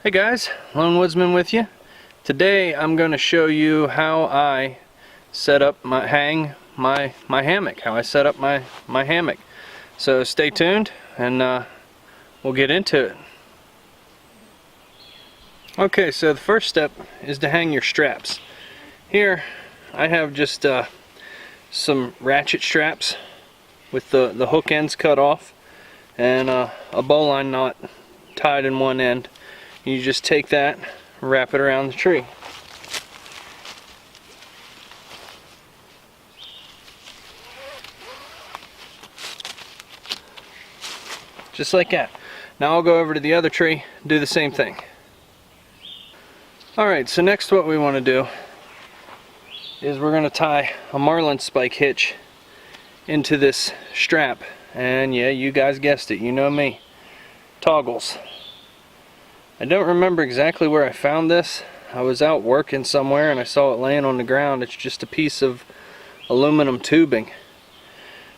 Hey guys, Lone Woodsman with you. Today I'm going to show you how I set up my hammock, how I set up my hammock. So stay tuned and we'll get into it. Okay, so the first step is to hang your straps. Here I have just some ratchet straps with the hook ends cut off and a bowline knot tied in one end. You just take that, wrap it around the tree. Just like that. Now I'll go over to the other tree, do the same thing. Alright, so next what we want to do is we're going to tie a marlin spike hitch into this strap. And yeah, you guys guessed it, you know me. Toggles. I don't remember exactly where I found this. I was out working somewhere and I saw it laying on the ground. It's just a piece of aluminum tubing.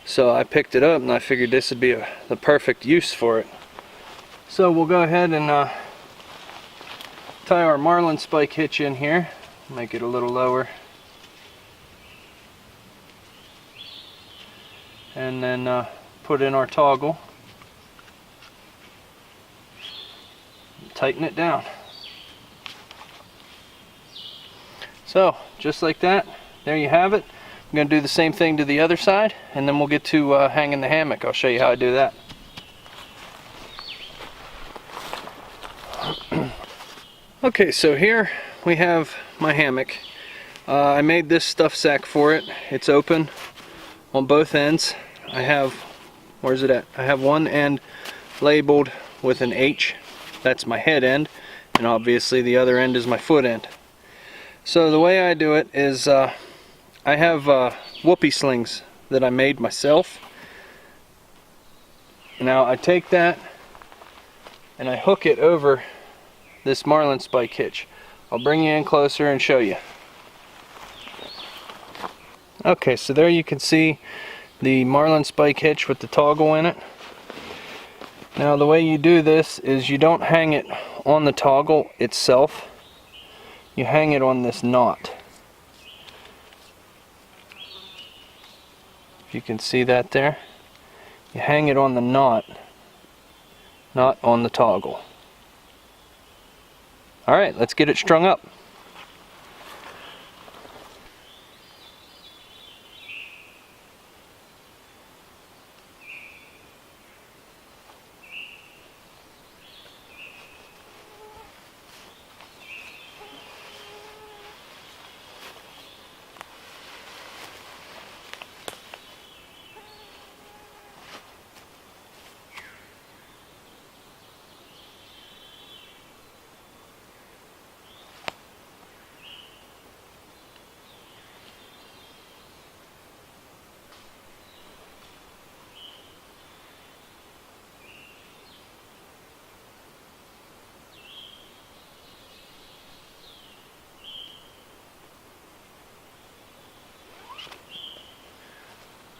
So I picked it up and I figured this would be the perfect use for it. So we'll go ahead and tie our marlin spike hitch in here. Make it a little lower. And then put in our toggle. Tighten it down. So just like that, there you have it. I'm going to do the same thing to the other side and then we'll get to hanging the hammock. I'll show you how I do that. Okay, so here we have my hammock. I made this stuff sack for it. It's open on both ends. I have, where's it at? I have one end labeled with an H. That's my head end, and obviously the other end is my foot end. So the way I do it is I have whoopie slings that I made myself. Now I take that and I hook it over this marlin spike hitch. I'll bring you in closer and show you. Okay, so there you can see the marlin spike hitch with the toggle in it. Now the way you do this is you don't hang it on the toggle itself, you hang it on this knot. If you can see that there, you hang it on the knot, not on the toggle. Alright, let's get it strung up.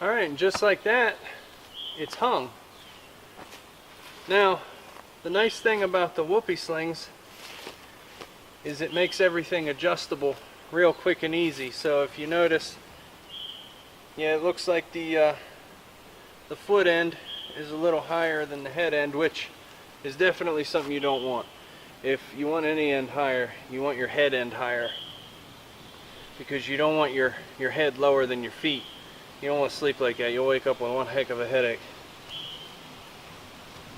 Alright, and just like that, it's hung. Now, the nice thing about the whoopie slings is it makes everything adjustable real quick and easy. So if you notice, yeah, it looks like the foot end is a little higher than the head end, which is definitely something you don't want. If you want any end higher, you want your head end higher, because you don't want your head lower than your feet. You don't want to sleep like that. You'll wake up with one heck of a headache.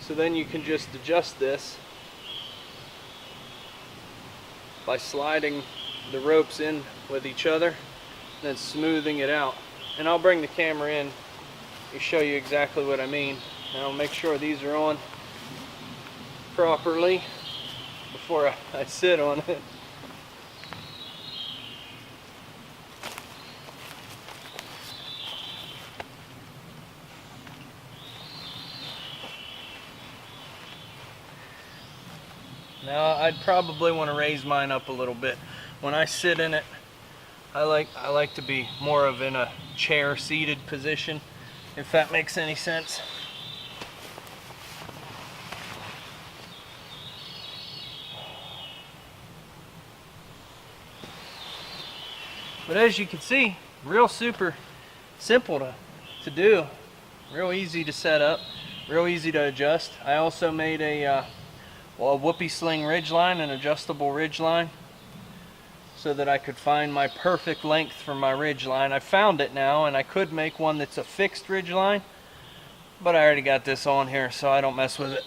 So then you can just adjust this by sliding the ropes in with each other and then smoothing it out. And I'll bring the camera in and show you exactly what I mean. Now make sure these are on properly before I sit on it. Now I'd probably want to raise mine up a little bit. When I sit in it, I like to be more of in a chair seated position, if that makes any sense. But as you can see, real super simple to do, real easy to set up, real easy to adjust. I also made a whoopie sling ridge line, an adjustable ridge line, so that I could find my perfect length for my ridge line. I found it now, and I could make one that's a fixed ridge line, but I already got this on here, so I don't mess with it.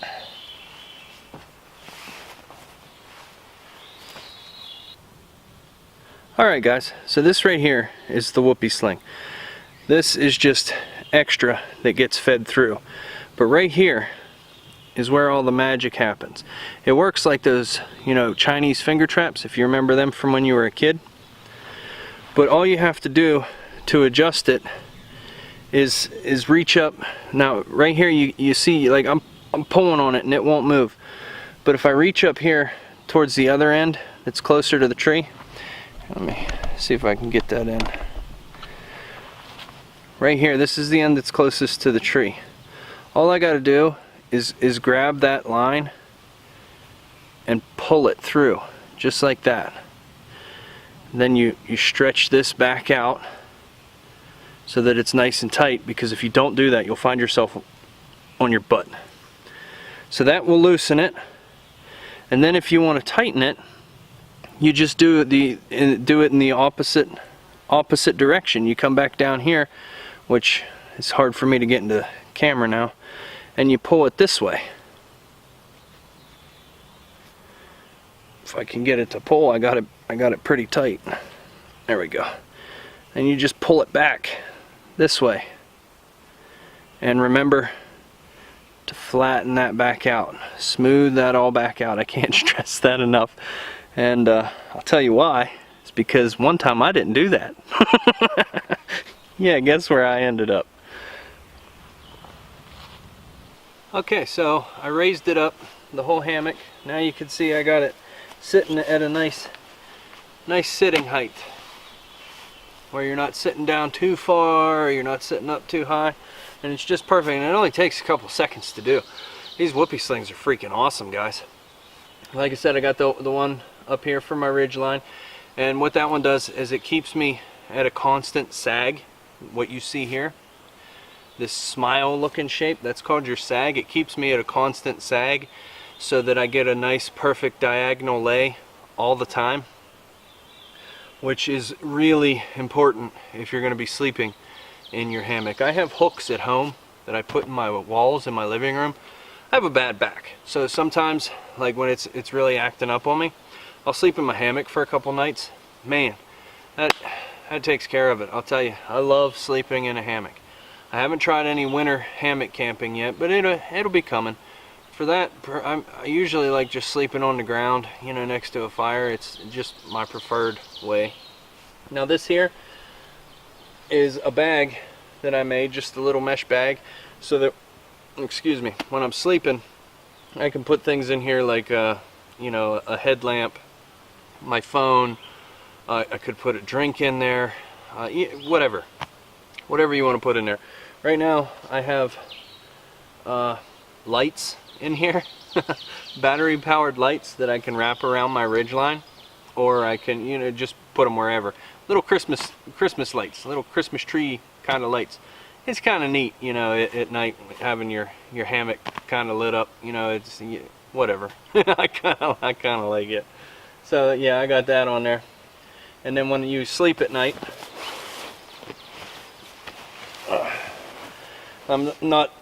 Alright guys, so this right here is the whoopie sling. This is just extra that gets fed through. But right here is where all the magic happens. It works like those, Chinese finger traps, if you remember them from when you were a kid. But all you have to do to adjust it is reach up. Now right here you see, like I'm pulling on it and it won't move. But if I reach up here towards the other end that's closer to the tree, let me see if I can get that in. Right here, this is the end that's closest to the tree. All I got to do is grab that line and pull it through, just like that. And then you stretch this back out so that it's nice and tight, because if you don't do that, you'll find yourself on your butt. So that will loosen it. And then if you want to tighten it, you just do it in the opposite direction. You come back down here, which is hard for me to get into the camera now, and you pull it this way. If I can get it to pull, I got it pretty tight. There we go. And you just pull it back this way. And remember to flatten that back out. Smooth that all back out. I can't stress that enough. And I'll tell you why. It's because one time I didn't do that. Yeah, guess where I ended up. Okay, so I raised it up, the whole hammock. Now you can see I got it sitting at a nice sitting height, where you're not sitting down too far, or you're not sitting up too high, and it's just perfect. And it only takes a couple seconds to do. These whoopie slings are freaking awesome, guys. Like I said, I got the one up here for my ridge line, and what that one does is it keeps me at a constant sag. What you see here, this smile looking shape, that's called your sag. It keeps me at a constant sag so that I get a nice perfect diagonal lay all the time, which is really important if you're going to be sleeping in your hammock. I have hooks at home that I put in my walls in my living room. I have a bad back, so sometimes, like when it's really acting up on me, I'll sleep in my hammock for a couple nights. Man, that takes care of it. I'll tell you, I love sleeping in a hammock. I haven't tried any winter hammock camping yet, but it'll be coming. For that, I usually like just sleeping on the ground, next to a fire. It's just my preferred way. Now this here is a bag that I made, just a little mesh bag, so that, excuse me, when I'm sleeping, I can put things in here like a headlamp, my phone. I could put a drink in there, whatever you want to put in there. Right now I have lights in here, battery powered lights that I can wrap around my ridge line, or I can just put them wherever. Little Christmas lights, little Christmas tree kind of lights. It's kind of neat, at night having your hammock kind of lit up. It's whatever. I kind of like it. So yeah, I got that on there. And then when you sleep at night,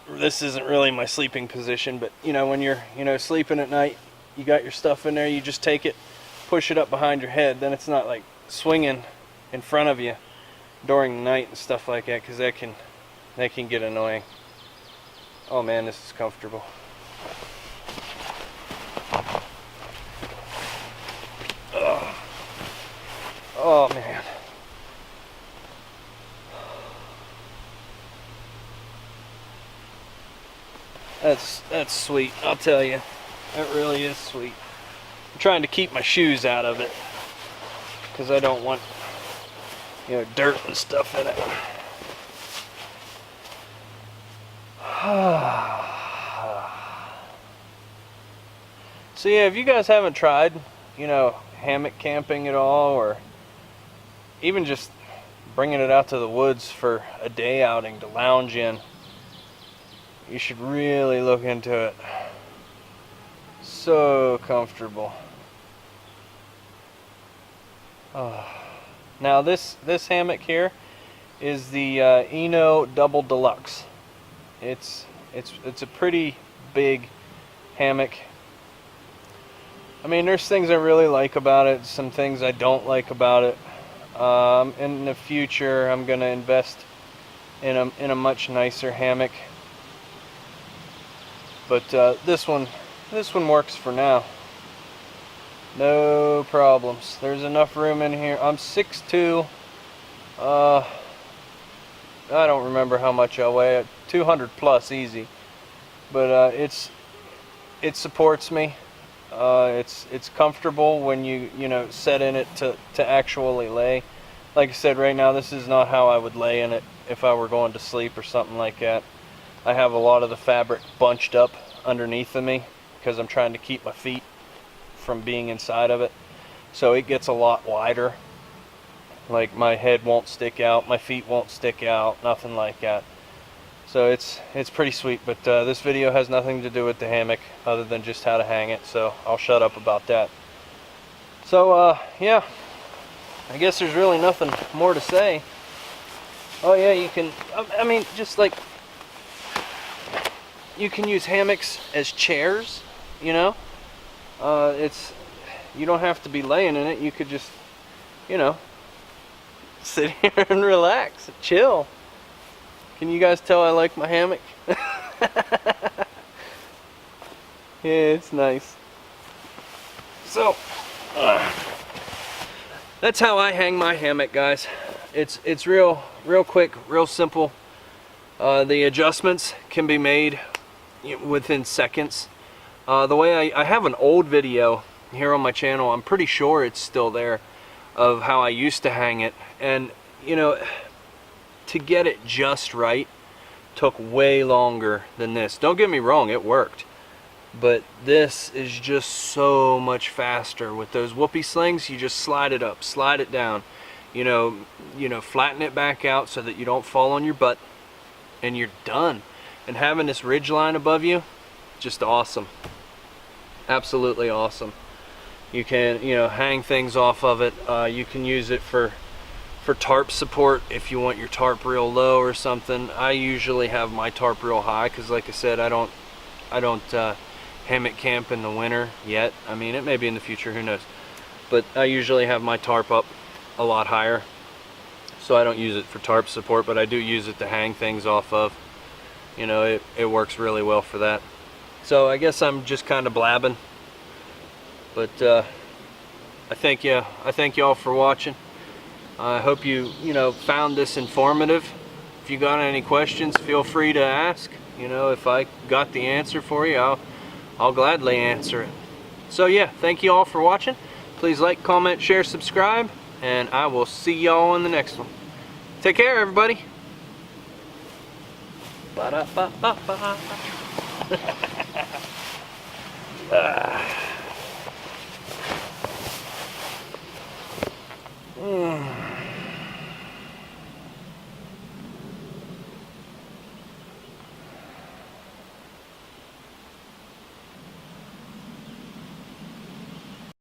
this isn't really my sleeping position, but when you're sleeping at night, you got your stuff in there, you just take it, push it up behind your head. Then it's not like swinging in front of you during the night and stuff like that, because that can get annoying. Oh man, this is comfortable. Oh man. That's sweet, I'll tell you. That really is sweet. I'm trying to keep my shoes out of it, because I don't want dirt and stuff in it. So yeah, if you guys haven't tried, hammock camping at all, or even just bringing it out to the woods for a day outing to lounge in, you should really look into it. So comfortable. Oh. Now this hammock here is the Eno Double Deluxe. It's a pretty big hammock. I mean, there's things I really like about it, some things I don't like about it. In the future, I'm gonna invest in a much nicer hammock. But this one works for now. No problems. There's enough room in here. I'm 6'2". I don't remember how much I weigh. 200 plus easy. But it supports me. It's comfortable when you set in it to actually lay. Like I said, right now this is not how I would lay in it if I were going to sleep or something like that. I have a lot of the fabric bunched up underneath of me because I'm trying to keep my feet from being inside of it, so it gets a lot wider. Like my head won't stick out, my feet won't stick out, nothing like that. So it's pretty sweet. But this video has nothing to do with the hammock other than just how to hang it, so I'll shut up about that. So yeah, I guess there's really nothing more to say. Oh yeah, you can, I mean, just like, you can use hammocks as chairs, you know. You don't have to be laying in it. You could just, sit here and relax, chill. Can you guys tell I like my hammock? Yeah, it's nice. So, that's how I hang my hammock, guys. It's real quick, real simple. The adjustments can be made within seconds. The way I have an old video here on my channel, I'm pretty sure it's still there, of how I used to hang it, and to get it just right took way longer than this. Don't get me wrong, it worked, but this is just so much faster. With those whoopie slings, you just slide it up, slide it down, flatten it back out so that you don't fall on your butt, and you're done. And having this ridge line above you, just awesome. Absolutely awesome. You can hang things off of it. You can use it for tarp support if you want your tarp real low or something. I usually have my tarp real high because, like I said, I don't hammock camp in the winter yet. I mean, it may be in the future, who knows, but I usually have my tarp up a lot higher, so I don't use it for tarp support, but I do use it to hang things off of. It works really well for that. So I guess I'm just kind of blabbing, but I thank y'all for watching. I hope you found this informative. If you got any questions, feel free to ask. If I got the answer for you, I'll gladly answer it. So yeah, thank you all for watching. Please like, comment, share, subscribe, and I will see y'all in the next one. Take care, everybody. Ba-da-ba-ba-ba.